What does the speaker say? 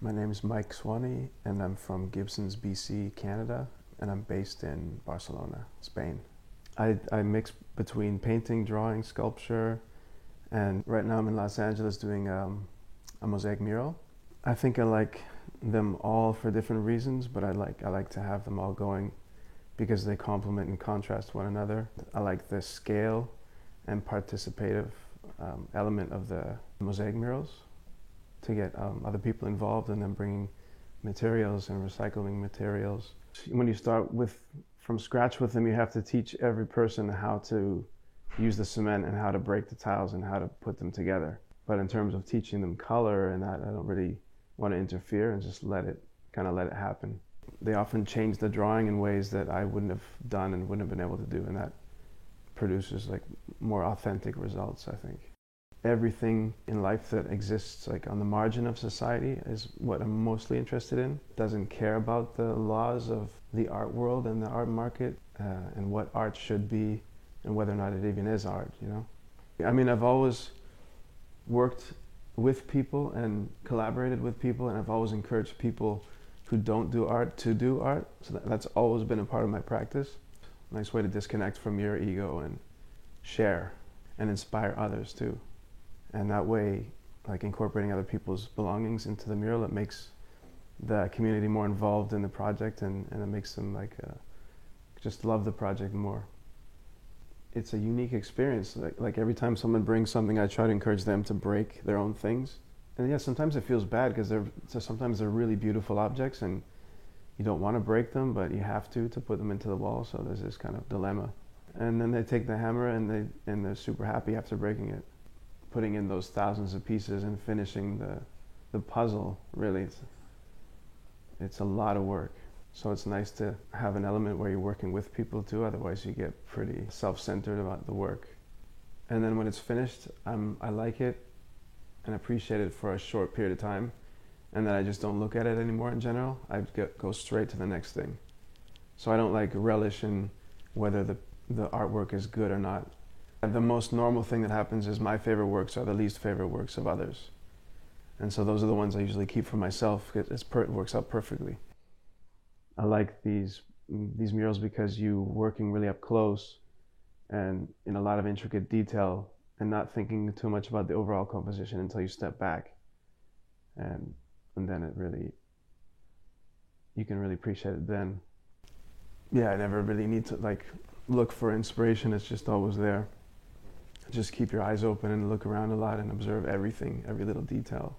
My name is Mike Swanee, and I'm from Gibsons, BC, Canada, and I'm based in Barcelona, Spain. I mix between painting, drawing, sculpture, and right now I'm in Los Angeles doing a mosaic mural. I think I like them all for different reasons, but I like to have them all going because they complement and contrast one another. I like the scale and participative element of the mosaic murals to get other people involved and then bringing materials and recycling materials. When you start from scratch with them, you have to teach every person how to use the cement and how to break the tiles and how to put them together. But in terms of teaching them color and that, I don't really want to interfere and just let it happen. They often change the drawing in ways that I wouldn't have done and wouldn't have been able to do, and that produces like more authentic results, I think. Everything in life that exists like on the margin of society is what I'm mostly interested in. Doesn't care about the laws of the art world and the art market and what art should be and whether or not it even is art, you know? I mean, I've always worked with people and collaborated with people, and I've always encouraged people who don't do art to do art. So that's always been a part of my practice. Nice way to disconnect from your ego and share and inspire others too. And that way, like incorporating other people's belongings into the mural, it makes the community more involved in the project, and it makes them just love the project more. It's a unique experience. Like every time someone brings something, I try to encourage them to break their own things. And yeah, sometimes it feels bad because sometimes they're really beautiful objects and you don't want to break them, but you have to put them into the wall. So there's this kind of dilemma. And then they take the hammer and they're super happy after breaking it. Putting in those thousands of pieces and finishing the puzzle, really, it's a lot of work. So it's nice to have an element where you're working with people too, otherwise you get pretty self-centered about the work. And then when it's finished, I like it and appreciate it for a short period of time, and then I just don't look at it anymore in general. I go straight to the next thing. So I don't like relish in whether the artwork is good or not. The most normal thing that happens is my favorite works are the least favorite works of others. And so those are the ones I usually keep for myself. It works out perfectly. I like these murals because you're working really up close and in a lot of intricate detail and not thinking too much about the overall composition until you step back. And then you can really appreciate it then. Yeah, I never really need to like look for inspiration. It's just always there. Just keep your eyes open and look around a lot and observe everything, every little detail.